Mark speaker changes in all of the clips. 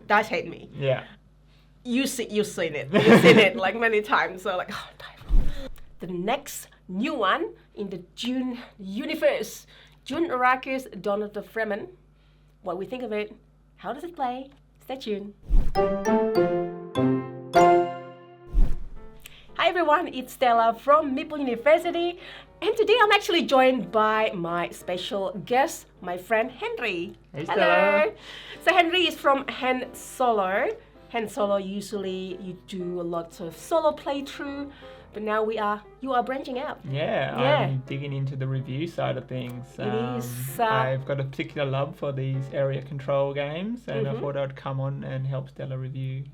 Speaker 1: dice hate me.
Speaker 2: Yeah.
Speaker 1: You've seen it. You've seen it like many times. So like, oh, the next new one in the Dune universe, Dune Arrakis Dawn of the Fremen. What we think of it, how does it play? Stay tuned. Hi everyone, it's Stella from Meeple University, and today I'm actually joined by my special guest, my friend Henry.
Speaker 2: Hey Stella.
Speaker 1: So Henry is from Han Solo. Han Solo, usually you do a lot of solo playthrough, but now you are branching out.
Speaker 2: Yeah, I'm digging into the review side of things.
Speaker 1: It is.
Speaker 2: I've got a particular love for these area control games, and I thought I'd come on and help Stella review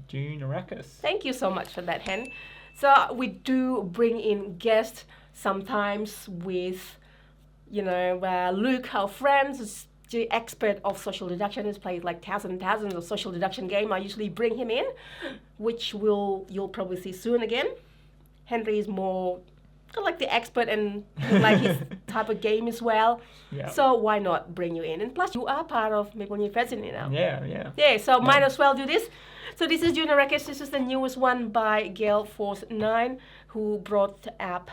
Speaker 2: Dune Arrakis.
Speaker 1: Thank you so much for that, Hen. So we do bring in guests sometimes with, Luke, our friend, is the expert of social deduction. He's played like thousands of social deduction game. I usually bring him in, which you'll probably see soon again. Henry is more like the expert and like his type of game as well.
Speaker 2: Yeah.
Speaker 1: So why not bring you in? And plus, you are part of Meeple University now.
Speaker 2: Yeah.
Speaker 1: Yeah, so might as well do this. So this is Dune Arrakis. This is the newest one by Gale Force 9, who brought up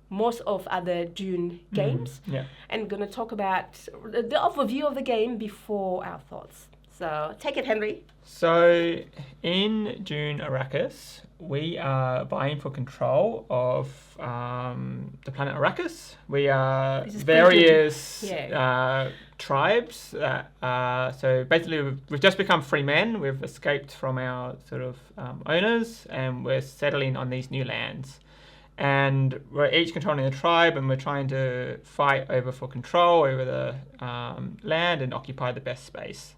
Speaker 1: most of other Dune games. And going to talk about the overview of the game before our thoughts. So take it, Henry.
Speaker 2: So in Dune Arrakis, we are vying for control of the planet Arrakis. We are various tribes. So basically, we've just become free men. We've escaped from our sort of owners, and we're settling on these new lands. And we're each controlling a tribe, and we're trying to fight for control over the land and occupy the best space.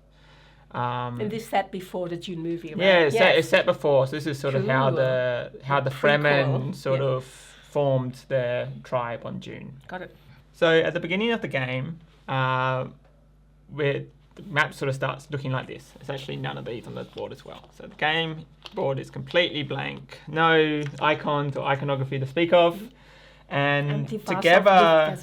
Speaker 1: And this set before the Dune movie, right?
Speaker 2: Yeah, it's set before. So this is sort of how the Fremen sort of formed their tribe on Dune.
Speaker 1: Got it.
Speaker 2: So at the beginning of the game, the map sort of starts looking like this. It's actually none of these on the board as well. So the game board is completely blank. No icons or iconography to speak of. And together,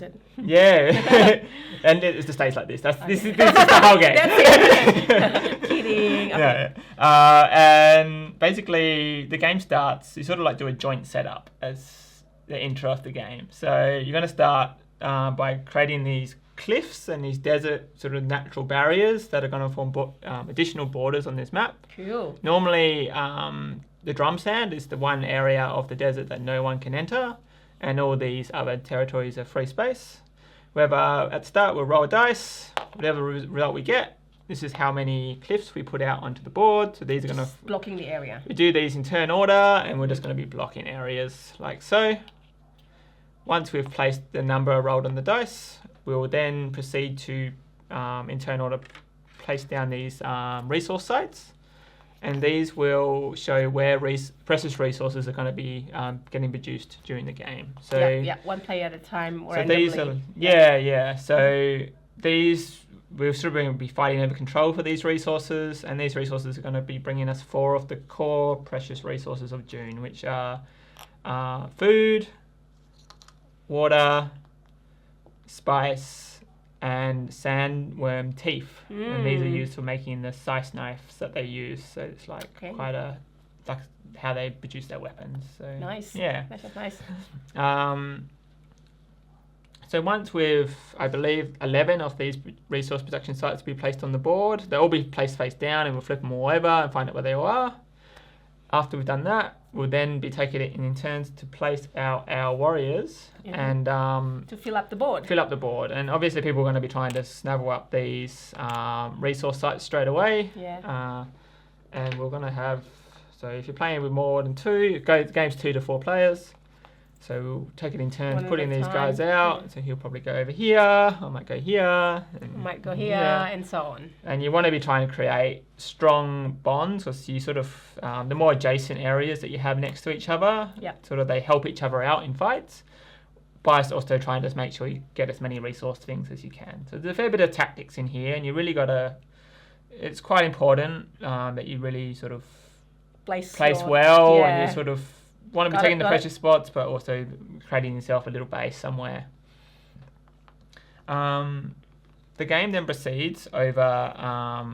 Speaker 2: and it just stays like this. This is the whole game.
Speaker 1: That's it. Kidding. Okay.
Speaker 2: And basically, the game starts. You sort of like do a joint setup as the intro of the game. So you're going to start by creating these cliffs and these desert sort of natural barriers that are going to form additional borders on this map.
Speaker 1: Cool.
Speaker 2: Normally, the drum sand is the one area of the desert that no one can enter. And all these other territories are free space. Whether at the start we'll roll a dice, whatever result we get, this is how many cliffs we put out onto the board. So these are going to
Speaker 1: blocking the area.
Speaker 2: We do these in turn order, and we're just going to be blocking areas like so. Once we've placed the number rolled on the dice, we will then proceed to, in turn order, place down these resource sites. And these will show where precious resources are going to be getting produced during the game. So
Speaker 1: one player at a time. Or
Speaker 2: so these are So these we're sort of going to be fighting over control for these resources, and these resources are going to be bringing us 4 of the core precious resources of Dune, which are food, water, spice, and sandworm teeth. And these are used for making the scythe knives that they use. So it's like quite like how they produce their weapons. So
Speaker 1: nice.
Speaker 2: Yeah.
Speaker 1: That's nice.
Speaker 2: So once we've, I believe, 11 of these resource production sites will be placed on the board. They'll all be placed face down, and we'll flip them all over and find out where they all are. After we've done that, we'll then be taking it in turns to place our warriors and
Speaker 1: to fill up the board.
Speaker 2: And obviously, people are going to be trying to snuggle up these resource sites straight away. And we're going to have. So if you're playing with more than 2, the game's 2 to 4 players. So we'll take it in turns, putting these guys out. So he'll probably go over here. I might go here.
Speaker 1: And so on.
Speaker 2: And you want to be trying to create strong bonds, because you sort of the more adjacent areas that you have next to each other, sort of they help each other out in fights. By also trying to make sure you get as many resource things as you can. So there's a fair bit of tactics in here, and you really got to. It's quite important that you really sort of place well, and you sort of want to be taking the precious spots, but also creating yourself a little base somewhere. The game then proceeds over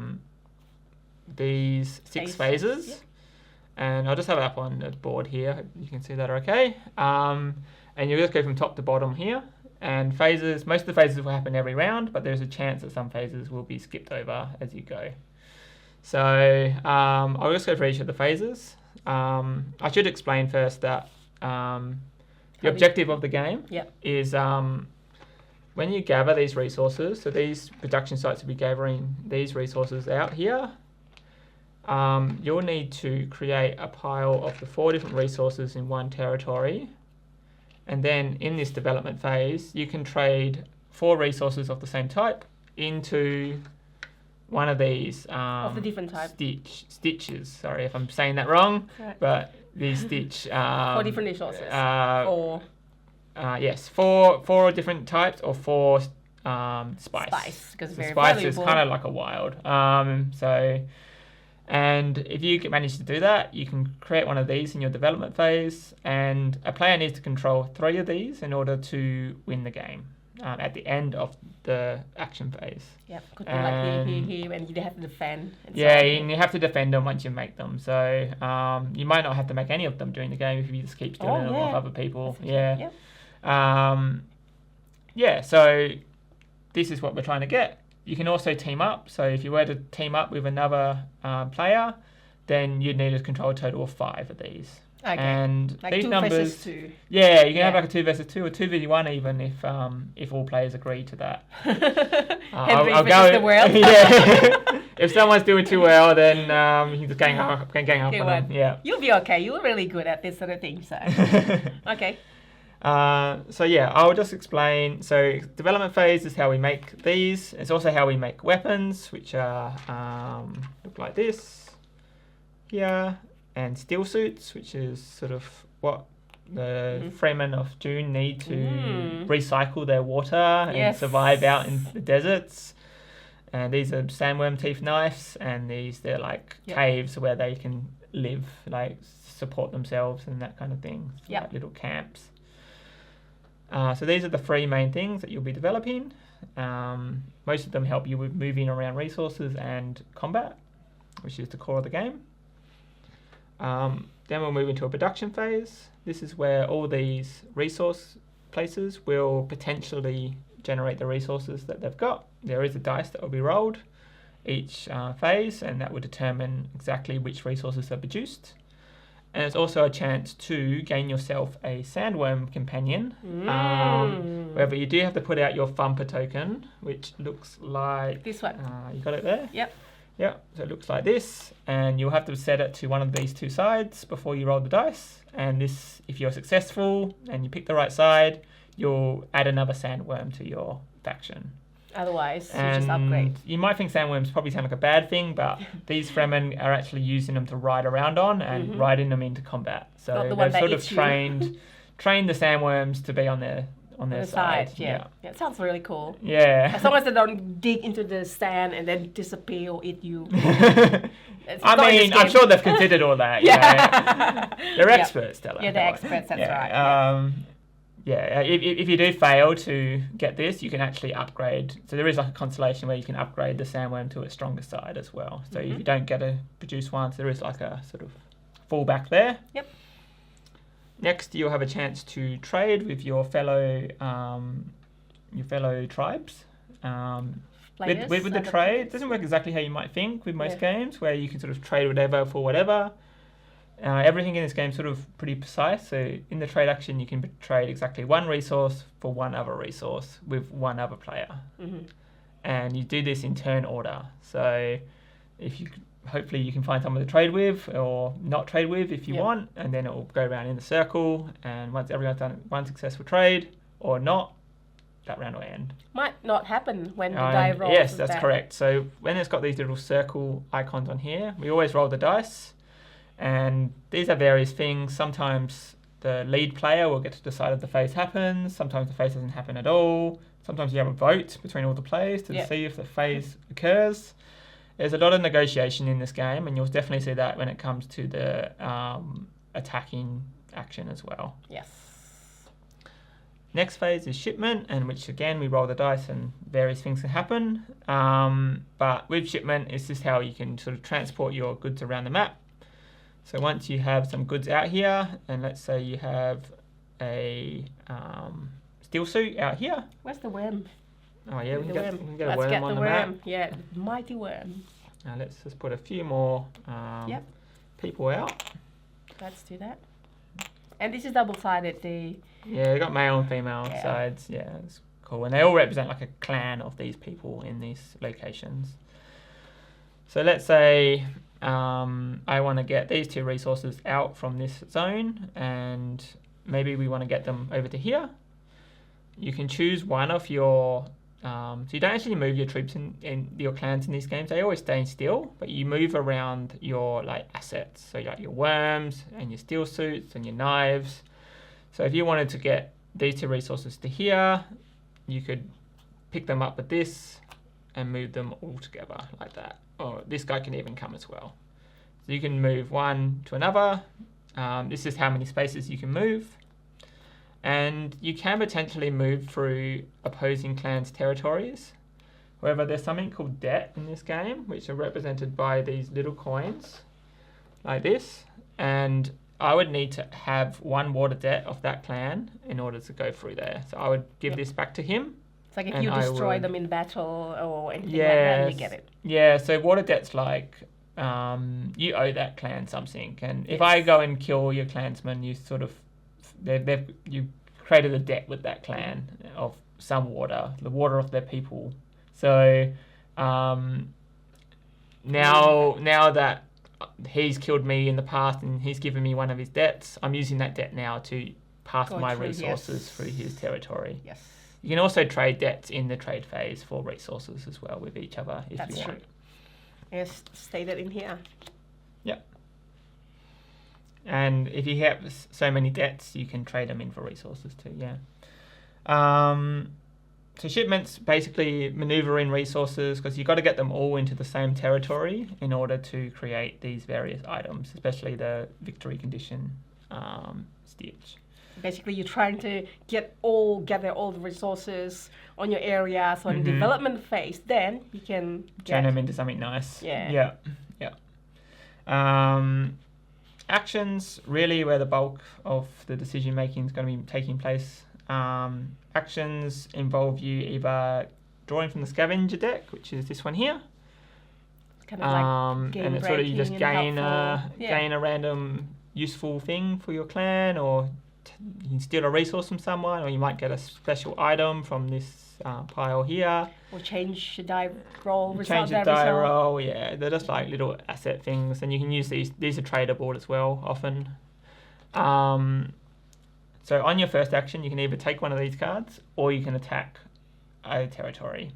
Speaker 2: these 6 phases.
Speaker 1: Yep.
Speaker 2: And I'll just have it up on the board here. Hope you can see that okay. And you'll just go from top to bottom here. And phases, most of the phases will happen every round, but there's a chance that some phases will be skipped over as you go. So I'll just go for each of the phases. I should explain first that the objective of the game is when you gather these resources, so these production sites will be gathering these resources out here, you'll need to create a pile of the 4 different resources in one territory. And then in this development phase, you can trade 4 resources of the same type into one of these
Speaker 1: of the different type
Speaker 2: stitches. Sorry if I'm saying that wrong, but these stitch
Speaker 1: 4 different resources.
Speaker 2: Yes, 4 different types or 4 spice.
Speaker 1: Because
Speaker 2: so spice is kind of like a wild. And if you manage to do that, you can create one of these in your development phase, and a player needs to control 3 of these in order to win the game at the end of the action phase.
Speaker 1: Yep, could be like here, and you have to defend.
Speaker 2: And you have to defend them once you make them. So you might not have to make any of them during the game if you just keep stealing them off other people. So this is what we're trying to get. You can also team up. So if you were to team up with another player, then you'd need to control a total of 5 of these.
Speaker 1: Okay.
Speaker 2: And
Speaker 1: like
Speaker 2: these
Speaker 1: 2
Speaker 2: numbers,
Speaker 1: versus 2.
Speaker 2: Yeah, you can have like a 2 versus 2 or 2v1 even if all players agree to that.
Speaker 1: Henry versus the world.
Speaker 2: If someone's doing too well, then you can just gang up on them. Yeah.
Speaker 1: You'll be okay. You're really good at this sort of thing. So okay.
Speaker 2: I'll just explain. So development phase is how we make these. It's also how we make weapons, which are look like this here, and steel suits, which is sort of what the Fremen of Dune need to recycle their water and survive out in the deserts. And these are sandworm teeth knives, and they're like caves where they can live, like support themselves and that kind of thing. So like little camps. So these are the 3 main things that you'll be developing. Most of them help you with moving around resources and combat, which is the core of the game. Then we'll move into a production phase. This is where all these resource places will potentially generate the resources that they've got. There is a dice that will be rolled each phase, and that will determine exactly which resources are produced. And it's also a chance to gain yourself a sandworm companion. However, you do have to put out your thumper token, which looks like
Speaker 1: this one.
Speaker 2: You got it there?
Speaker 1: Yep.
Speaker 2: Yep. So it looks like this, and you'll have to set it to one of these 2 sides before you roll the dice. And this, if you're successful and you pick the right side, you'll add another sandworm to your faction.
Speaker 1: Otherwise, you just upgrade.
Speaker 2: You might think sandworms probably sound like a bad thing, but these Fremen are actually using them to ride around on and riding them into combat. So they've sort of trained the sandworms to be on their side.
Speaker 1: Yeah, it sounds really cool.
Speaker 2: Yeah.
Speaker 1: As long as they don't dig into the sand and then disappear or eat you.
Speaker 2: I'm sure they've considered all that. They're experts, Stella.
Speaker 1: Yeah, they're experts. That's right.
Speaker 2: If you do fail to get this, you can actually upgrade. So there is like a constellation where you can upgrade the sandworm to its stronger side as well. So if you don't get to produce one, so there is like a sort of fallback there.
Speaker 1: Yep.
Speaker 2: Next, you'll have a chance to trade with your fellow tribes. With the trade, it doesn't work exactly how you might think with most games, where you can sort of trade whatever for whatever. Everything in this game is sort of pretty precise. So in the trade action, you can trade exactly 1 resource for 1 other resource with 1 other player. And you do this in turn order. So hopefully you can find someone to trade with or not trade with if you want, and then it will go around in the circle. And once everyone's done 1 successful trade or not, that round will end.
Speaker 1: Might not happen when the die rolls.
Speaker 2: Yes, that's correct. So when it's got these little circle icons on here, we always roll the dice. And these are various things. Sometimes the lead player will get to decide if the phase happens. Sometimes the phase doesn't happen at all. Sometimes you have a vote between all the players to see if the phase occurs. There's a lot of negotiation in this game, and you'll definitely see that when it comes to the attacking action as well.
Speaker 1: Yes.
Speaker 2: next phase is shipment, and which again we roll the dice and various things can happen. But with shipment, it's just how you can sort of transport your goods around the map. So once you have some goods out here, and let's say you have a steel suit out here.
Speaker 1: Where's the worm?
Speaker 2: Oh yeah, we can get a
Speaker 1: Let's
Speaker 2: worm
Speaker 1: get
Speaker 2: on
Speaker 1: the
Speaker 2: the
Speaker 1: worm.
Speaker 2: map.
Speaker 1: Yeah, mighty worm.
Speaker 2: Now let's just put a few more people out.
Speaker 1: Let's do that. And this is double-sided.
Speaker 2: Yeah, they got male and female sides. Yeah, it's cool. And they all represent like a clan of these people in these locations. So let's say I want to get these 2 resources out from this zone, and maybe we want to get them over to here. You can choose one of your... so you don't actually move your troops in your clans in these games. They always stay still, but you move around your like assets. So you got your worms and your steel suits and your knives. So if you wanted to get these 2 resources to here, you could pick them up with this and move them all together like that. Or this guy can even come as well. So you can move one to another. This is how many spaces you can move. And you can potentially move through opposing clans' territories. However, there's something called debt in this game, which are represented by these little coins, like this. And I would need to have 1 water debt of that clan in order to go through there. So I would give this back to him.
Speaker 1: It's like if you destroy them in battle or anything like that, you get it.
Speaker 2: Yeah, so water debt's like you owe that clan something. And if I go and kill your clansman, you sort of... you created a debt with that clan of some water, the water of their people. So now that he's killed me in the past and he's given me one of his debts, I'm using that debt now to pass my resources through his territory.
Speaker 1: Yes.
Speaker 2: You can also trade debts in the trade phase for resources as well with each other if you want.
Speaker 1: It's stated in here.
Speaker 2: Yep. And if you have so many debts, you can trade them in for resources too, So shipments basically maneuver in resources because you've got to get them all into the same territory in order to create these various items, especially the victory condition stitch.
Speaker 1: Basically, you're trying to gather all the resources on your area. So in development phase, then you can
Speaker 2: turn them into something nice.
Speaker 1: Yeah.
Speaker 2: Actions, really where the bulk of the decision making is going to be taking place. Actions involve you either drawing from the scavenger deck, which is this one here.
Speaker 1: Kind of like
Speaker 2: and it's sort of you just gain a random useful thing for your clan, or you can steal a resource from someone, or you might get a special item from this pile here.
Speaker 1: Or change the die roll result.
Speaker 2: Change the die roll, yeah. They're just like little asset things, and you can use these. These are tradable as well, often. So on your first action, you can either take one of these cards, or you can attack a territory.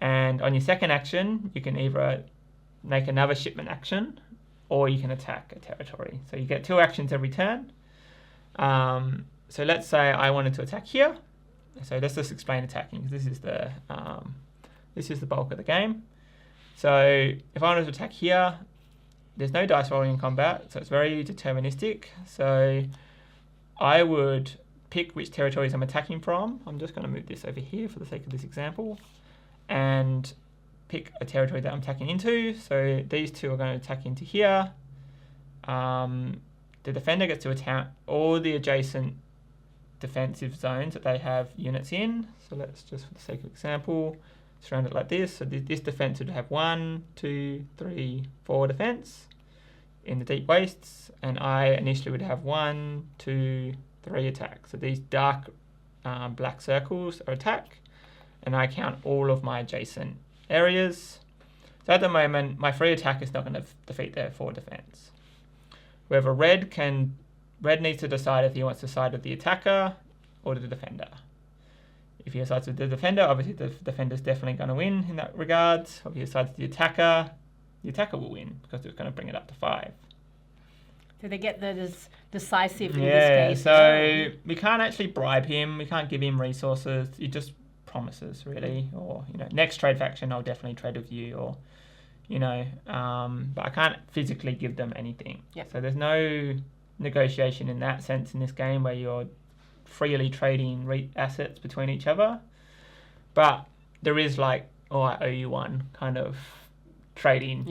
Speaker 2: And on your second action, you can either make another shipment action, or you can attack a territory. So you get 2 actions every turn. So let's say I wanted to attack here. So let's just explain attacking, because this is the bulk of the game. So if I wanted to attack here, there's no dice rolling in combat, so it's very deterministic. So I would pick which territories I'm attacking from. I'm just going to move this over here for the sake of this example, and pick a territory that I'm attacking into. So these 2 are going to attack into here. The defender gets to attack all the adjacent defensive zones that they have units in. So let's just, for the sake of example, surround it like this. So this defense would have 1, 2, 3, 4 defense in the deep wastes, and I initially would have 1, 2, 3 attack. So these dark black circles are attack, and I count all of my adjacent areas. So at the moment, my 3 attack is not going to defeat their 4 defense. Whoever red needs to decide if he wants to side with the attacker or the defender. If he decides with the defender, obviously the defender's definitely going to win in that regard. If he decides with the attacker will win because it's going to bring it up to 5.
Speaker 1: So they get the decisive in this case.
Speaker 2: So we can't actually bribe him. We can't give him resources. He just promises, really. Or, next trade faction, I'll definitely trade with you. Or, but I can't physically give them anything.
Speaker 1: Yep.
Speaker 2: So there's no negotiation in that sense in this game where you're freely trading assets between each other. But there is like, oh, I owe you one kind of trading,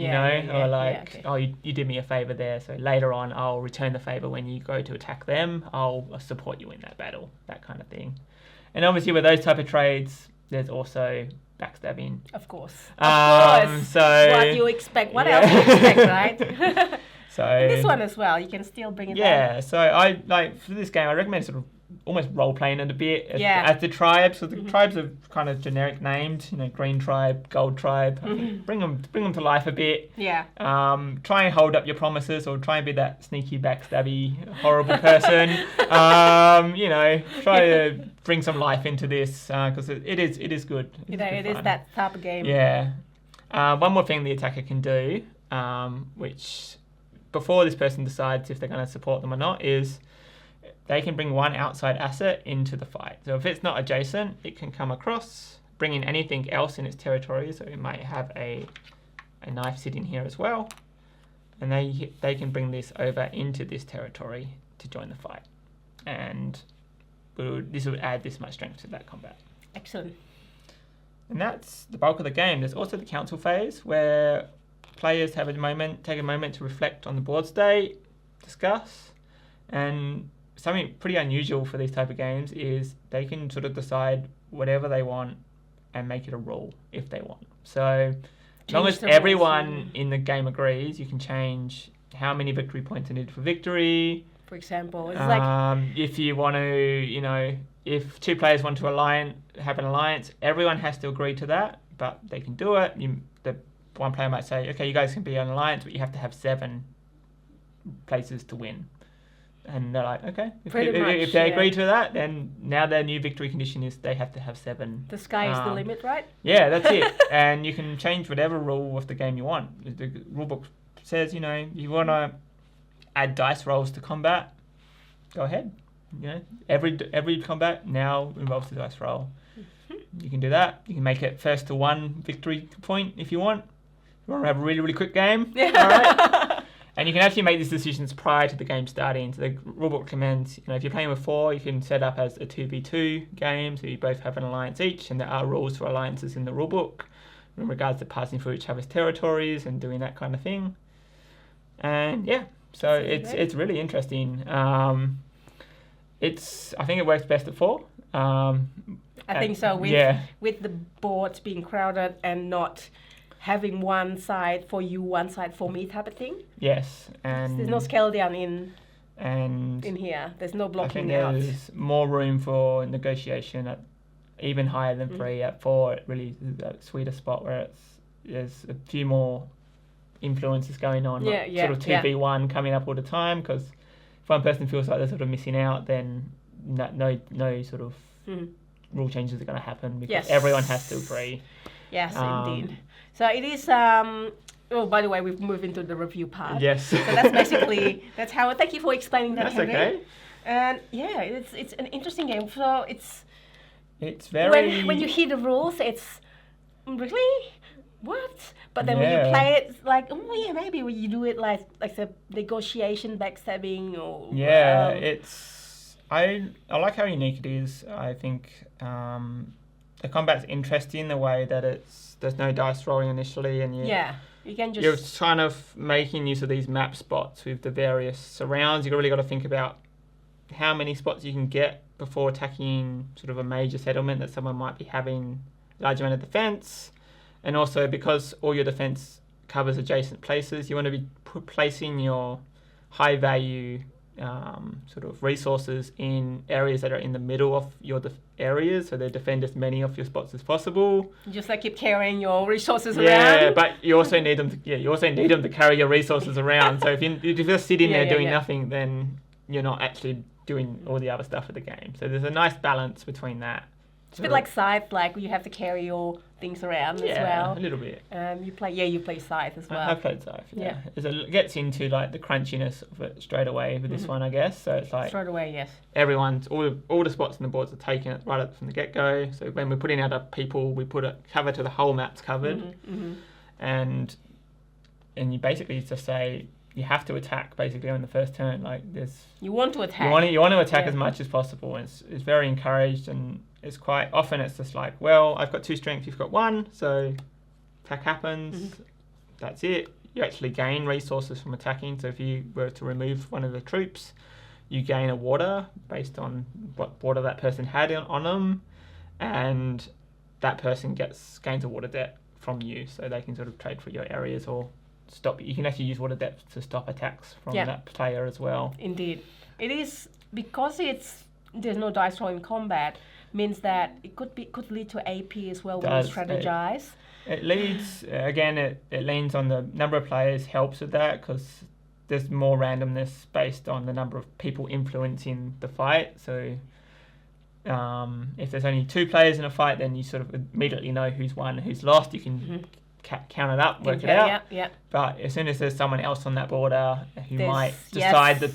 Speaker 2: or like, oh, you did me a favor there, so later on I'll return the favor when you go to attack them. I'll support you in that battle, that kind of thing. And obviously with those type of trades, there's also backstabbing.
Speaker 1: Of course.
Speaker 2: So
Speaker 1: what you expect? What else you expect, right?
Speaker 2: So
Speaker 1: this one as well, you can still bring it
Speaker 2: back. So I like for this game, I recommend sort of almost role playing it a bit as the tribes. So the tribes are kind of generic named, green tribe, gold tribe. I think bring them to life a bit.
Speaker 1: Yeah.
Speaker 2: Try and hold up your promises, or try and be that sneaky, backstabby, horrible person. Try to bring some life into this because it is good.
Speaker 1: It is that type of game.
Speaker 2: Yeah. One more thing the attacker can do, which before this person decides if they're going to support them or not, is they can bring one outside asset into the fight. So if it's not adjacent, it can come across, bring in anything else in its territory. So it might have a knife sitting here as well. And they can bring this over into this territory to join the fight. And this would add this much strength to that combat.
Speaker 1: Excellent.
Speaker 2: And that's the bulk of the game. There's also the council phase where players take a moment to reflect on the board state, discuss, and something pretty unusual for these type of games is they can sort of decide whatever they want and make it a rule if they want. So as long as everyone in the game agrees, you can change how many victory points are needed for victory.
Speaker 1: For example, it's
Speaker 2: if you want to, if two players want to have an alliance, everyone has to agree to that, but they can do it. The one player might say, okay, you guys can be an alliance, but you have to have 7 places to win. And they're like, okay, if they agree to that, then now their new victory condition is they have to have 7.
Speaker 1: The sky is the limit, right?
Speaker 2: Yeah, that's it. And you can change whatever rule of the game you want. The rulebook says, you want to add dice rolls to combat, go ahead. Every combat now involves a dice roll. You can do that. You can make it first to 1 victory point if you want. If you want to have a really, really quick game. All right. And you can actually make these decisions prior to the game starting. So the rulebook recommends, if you're playing with 4, you can set up as a 2v2 game, so you both have an alliance each, and there are rules for alliances in the rulebook in regards to passing through each other's territories and doing that kind of thing. And so it's really interesting. I think it works best at 4.
Speaker 1: I think so. With the boards being crowded and not having one side for you, one side for me type of thing.
Speaker 2: Yes, and
Speaker 1: there's no scale down in here. There's no blocking out.
Speaker 2: There's more room for negotiation at even higher than 3. At 4, it really is that sweeter spot where there's a few more influences going on. Sort of 2v1 coming up all the time, because if one person feels like they're sort of missing out, then no sort of rule changes are going to happen because everyone has to agree.
Speaker 1: Yes, indeed. So it is. By the way, we've moved into the review part.
Speaker 2: Yes.
Speaker 1: So that's basically how. Thank you for explaining that,
Speaker 2: That's
Speaker 1: Henry.
Speaker 2: Okay.
Speaker 1: And it's an interesting game. So it's
Speaker 2: very
Speaker 1: when you hear the rules, it's really what? But then when you play it, it's like maybe when you do it like the negotiation, backstabbing, or
Speaker 2: I like how unique it is. I think the combat's interesting the way that there's no dice rolling initially, and
Speaker 1: you can just...
Speaker 2: You're kind of making use of these map spots with the various surrounds. You've really got to think about how many spots you can get before attacking sort of a major settlement that someone might be having a large amount of defense. And also because all your defense covers adjacent places, you want to be placing your high value sort of resources in areas that are in the middle of your areas, so they defend as many of your spots as possible.
Speaker 1: Just keep carrying your resources around.
Speaker 2: Yeah, but you also need them. To carry your resources around. So if you're just sitting there doing nothing, then you're not actually doing all the other stuff of the game. So there's a nice balance between that.
Speaker 1: It's a bit like Scythe, you have to carry your things around as well.
Speaker 2: Yeah, a little bit.
Speaker 1: You play Scythe as well.
Speaker 2: I've played Scythe, It gets into the crunchiness of it straight away with this one, I guess. So it's
Speaker 1: straight away, yes.
Speaker 2: Everyone's all the spots on the boards are taken right up from the get-go. So when we're putting out our people, we put a cover to the whole map's covered. And you basically just say, you have to attack basically on the first turn. Like
Speaker 1: you want to attack.
Speaker 2: You want to attack as much as possible, and it's very encouraged. And it's quite often it's just like, well, I've got 2 strength, you've got 1, so attack happens. That's it. You actually gain resources from attacking. So if you were to remove one of the troops, you gain a water based on what water that person had on them, and that person gains a water debt from you, so they can sort of trade for your areas or stop. You can actually use water depth to stop attacks from that player as well.
Speaker 1: Indeed, it is because there's no dice roll in combat, means that it could lead to AP as well when you strategize.
Speaker 2: It leads again. It leans on the number of players helps with that because there's more randomness based on the number of people influencing the fight. So if there's only 2 players in a fight, then you sort of immediately know who's won and who's lost. You can count it up, work it out. But as soon as there's someone else on that border who might decide the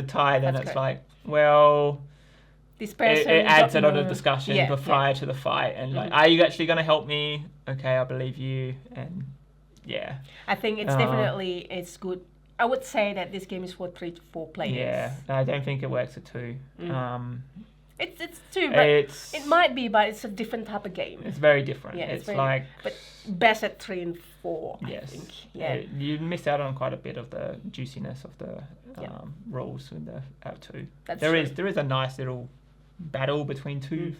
Speaker 2: tie, then it's correct. Like, well,
Speaker 1: this person
Speaker 2: it adds a lot of discussion prior to the fight, and like, are you actually going to help me? Okay, I believe you, and
Speaker 1: I think it's definitely it's good. I would say that this game is for 3 to 4 players.
Speaker 2: Yeah, I don't think it works at 2.
Speaker 1: It's 2, but it might be, but it's a different type of game.
Speaker 2: It's very different.
Speaker 1: Yeah,
Speaker 2: it's like,
Speaker 1: but best at 3 and 4.
Speaker 2: Yes,
Speaker 1: I think. Yeah,
Speaker 2: you miss out on quite a bit of the juiciness of the rules with the out 2. There is a nice little battle between 2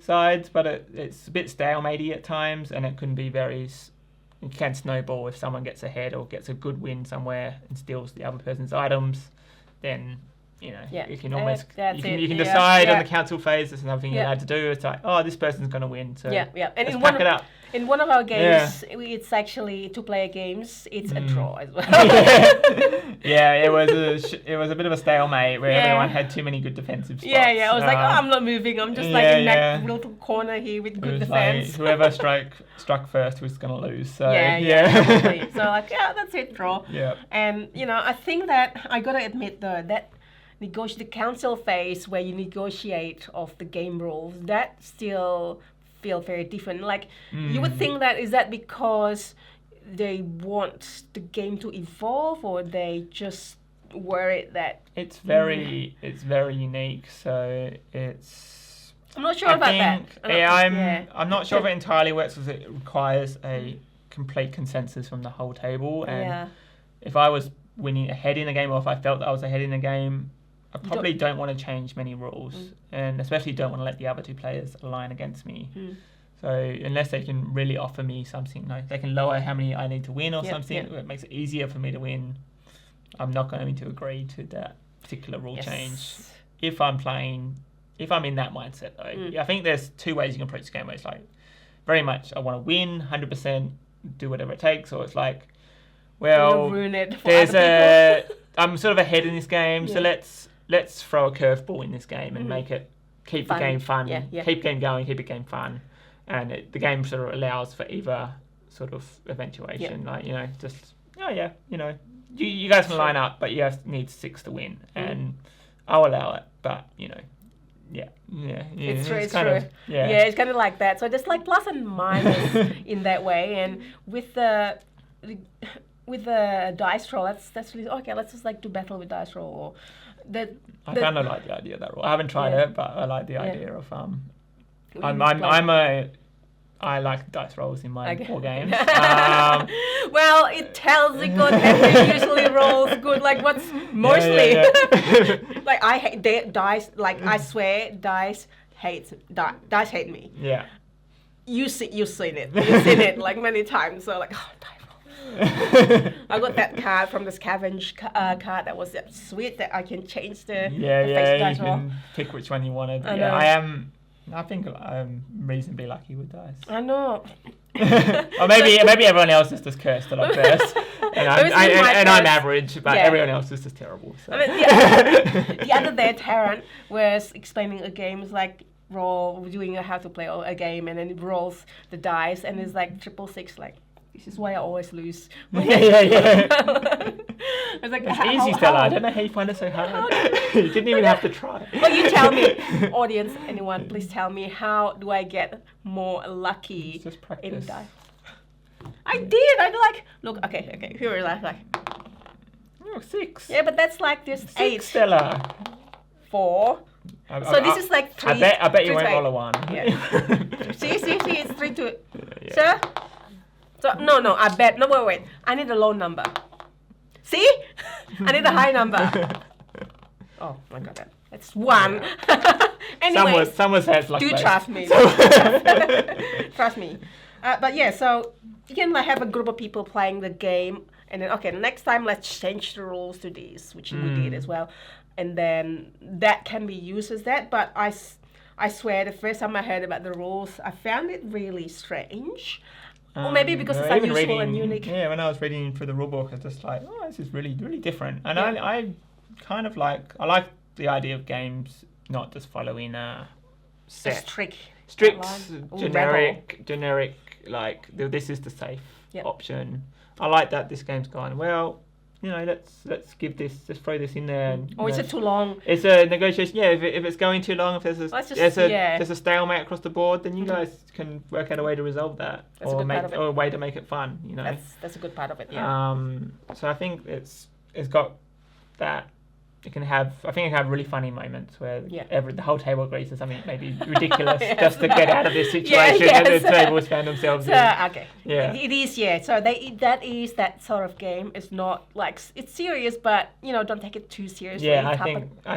Speaker 2: sides, but it's a bit stalematey at times, and it can be it can snowball if someone gets ahead or gets a good win somewhere and steals the other person's items. Then you can almost you can decide on the council phase. There's nothing you're allowed to do. It's like, oh, this person's going to win, so
Speaker 1: and
Speaker 2: let's pack it up.
Speaker 1: In one of our games, it's actually 2-player games. It's a draw as well.
Speaker 2: It was a bit of a stalemate where everyone had too many good defensive spots.
Speaker 1: I was like, I'm not moving. I'm just in that little corner here with good defense.
Speaker 2: Like, whoever struck first was going to lose. So
Speaker 1: probably. So like, that's it, draw.
Speaker 2: Yeah.
Speaker 1: And I think that I gotta admit though that the council phase where you negotiate of the game rules, that still feel very different. Like you would think that is that because they want the game to evolve, or they just worried that
Speaker 2: it's very unique. So
Speaker 1: I'm not sure about that.
Speaker 2: I'm not sure if it entirely works because it requires a complete consensus from the whole table. And if I was winning ahead in the game, or if I felt that I was ahead in the game, I probably don't want to change many rules, and especially don't want to let the other 2 players align against me. So unless they can really offer me something, like they can lower how many I need to win or something, it makes it easier for me to win, I'm not going to agree to that particular rule change. If I'm in that mindset though. I think there's 2 ways you can approach the game, where it's like very much I want to win 100%, do whatever it takes, or it's like, well,
Speaker 1: ruin it for
Speaker 2: I'm sort of ahead in this game, so let's throw a curveball in this game and make it keep the game fun, keep the game going, keep the game fun, and the game sort of allows for either sort of eventuation, like just you guys can line up, but you need 6 to win, and I'll allow it, but
Speaker 1: it's true. It's true. It's kind of like that. So there's like plus and minus in that way, and with the dice roll, that's really okay. Let's just like do battle with dice roll.
Speaker 2: I kind of like the idea of that rule. I haven't tried it, but I like the idea of I like dice rolls in my war games.
Speaker 1: Well, it tells you good. Henry usually rolls good. Like what's mostly like I hate dice. Like I swear, dice hate me.
Speaker 2: Yeah.
Speaker 1: You've seen it like many times. So like, die roll. I got that card from the scavenge card that was sweet that I can change the face dice roll.
Speaker 2: You can pick which one you wanted. I think I'm reasonably lucky with dice.
Speaker 1: I know.
Speaker 2: Or maybe everyone else is just cursed a lot first, and I'm average, but everyone else is just terrible. So.
Speaker 1: I mean, the other day, Tarrant was explaining a game. It's like doing how to play a game, and then it rolls the dice, and it's like 666. Like this is why I always lose. I was like,
Speaker 2: it's easy, Stella. I don't know how you find it so hard. You didn't even have to try.
Speaker 1: Well, you tell me, audience, anyone, please tell me, how do I get more lucky
Speaker 2: in
Speaker 1: dice? I did. I like look. Okay. Here we are. Like
Speaker 2: Oh, 6.
Speaker 1: Yeah, but that's like this 8.
Speaker 2: Stella.
Speaker 1: 4. So this is like 3.
Speaker 2: I bet you won't roll a 1.
Speaker 1: Yeah. see, it's 3 to... Yeah. So, no, I bet... No, wait. I need a low number. See? I need a high number. Oh, my God. It's 1. Anyway,
Speaker 2: someone says like
Speaker 1: do
Speaker 2: that.
Speaker 1: Trust me. Trust me. But yeah, so you can like have a group of people playing the game, and then okay, next time let's change the rules to this, which we did as well, and then that can be used as that. But I swear, the first time I heard about the rules, I found it really strange. Or maybe because it's unusual and unique.
Speaker 2: Yeah, when I was reading through the rulebook, I was just like, oh, this is really, really different. And I kind of like the idea of games not just following a set.
Speaker 1: Strict,
Speaker 2: generic, like this is the safe option. I like that this game's gone, well, you know, let's give this, just throw this in there. And,
Speaker 1: or is it too long?
Speaker 2: It's a negotiation. Yeah, if it's going too long, if there's a stalemate across the board, then you guys can work out a way to resolve that, or a way to make it fun. You know,
Speaker 1: that's a good part of it. Yeah.
Speaker 2: So I think it's got that. I think it can have really funny moments where the whole table agrees to something maybe ridiculous just to get out of this situation that the tables found themselves in.
Speaker 1: Okay.
Speaker 2: Yeah.
Speaker 1: It is, So that is that sort of game. It's not like it's serious, but you know, don't take it too seriously.
Speaker 2: Yeah, I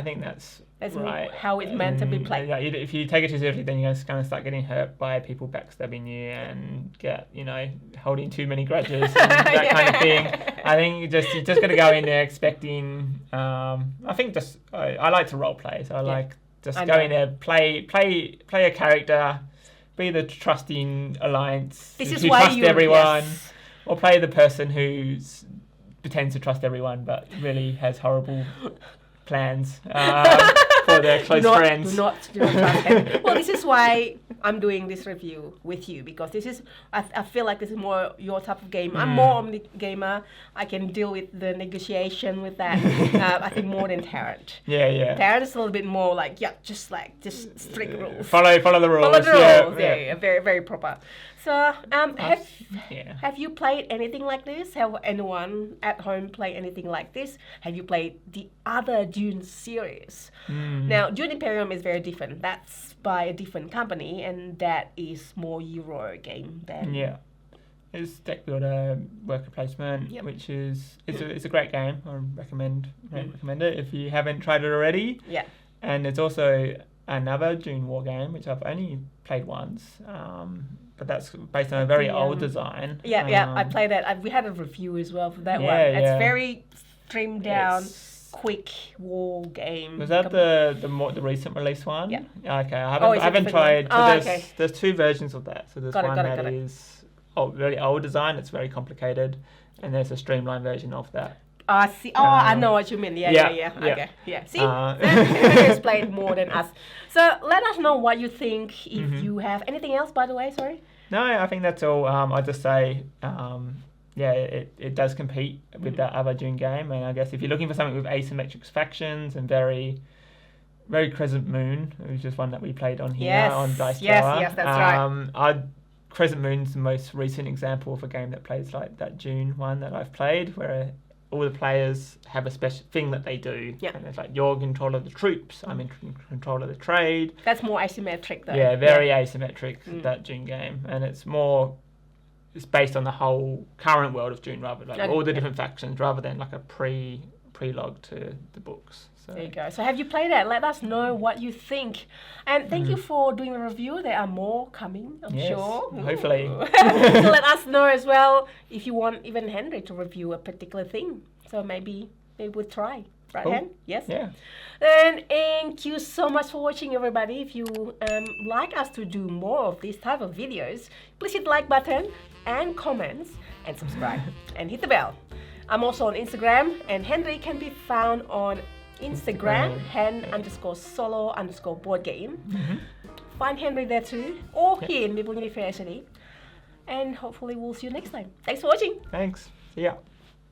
Speaker 2: think that's right.
Speaker 1: How it's meant to be played.
Speaker 2: Yeah, if you take it too seriously, then you're going to start getting hurt by people backstabbing you and get, you know, holding too many grudges and that kind of thing. I think you just got to go in there expecting. I think I like to role play, so I like just go in there, play a character, be the trusting alliance who trust everyone, or play the person who pretends to trust everyone but really has horrible plans for their close friends.
Speaker 1: Do not trust them. Well, this is why I'm doing this review with you, because this is I feel like this is more your type of game. I'm more omni gamer. I can deal with the negotiation with that. I think more than Tarrant.
Speaker 2: Yeah.
Speaker 1: Tarrant is a little bit more like just strict rules.
Speaker 2: Follow the rules.
Speaker 1: Follow the rules. Yeah. Very, very proper. So, have you played anything like this? Have anyone at home played anything like this? Have you played the other Dune series? Now, Dune Imperium is very different. That's by a different company, and that is more Euro game than...
Speaker 2: Yeah. It's deck builder, worker placement, which is it's a great game. I recommend it if you haven't tried it already.
Speaker 1: Yeah.
Speaker 2: And it's also another Dune War game, which I've only played once. But that's based on a very old design.
Speaker 1: Yeah, I played that. We had a review as well for that one. It's very streamed down, quick war game.
Speaker 2: Was that the recent release one?
Speaker 1: Yeah.
Speaker 2: Okay, I haven't tried. So there's 2 versions of that. So there's one that is very old design. It's very complicated, and there's a streamlined version of that.
Speaker 1: I see. I know what you mean. Yeah. Okay. Yeah. See, Henry has played more than us. So let us know what you think. If you have anything else, by the way, sorry.
Speaker 2: No, I think that's all. I'll just say, it does compete with that other Dune game, and I guess if you're looking for something with asymmetric factions and very, very Crescent Moon, which is one that we played on here on Dice Tower.
Speaker 1: Yes, that's right.
Speaker 2: Crescent Moon's the most recent example of a game that plays like that Dune one that I've played, where all the players have a special thing that they do. Yeah. And it's like, you're in control of the troops, I'm in control of the trade.
Speaker 1: That's more asymmetric though.
Speaker 2: Yeah, very asymmetric, that Dune game. And it's based on the whole current world of Dune, rather like all the different factions, rather than like a pre-log to the books. So.
Speaker 1: There you go. So have you played that? Let us know what you think. And thank you for doing the review. There are more coming, I'm sure.
Speaker 2: Hopefully.
Speaker 1: So let us know as well if you want even Henry to review a particular thing. So maybe we'll try. Right, Hen? Yes?
Speaker 2: Yeah.
Speaker 1: And thank you so much for watching, everybody. If you like us to do more of these type of videos, please hit the like button and comments and subscribe and hit the bell. I'm also on Instagram, and Henry can be found on Instagram, hen_solo_boardgame. Find Henry there too, or here in Meeple University. And hopefully we'll see you next time. Thanks for watching.
Speaker 2: Thanks. See ya.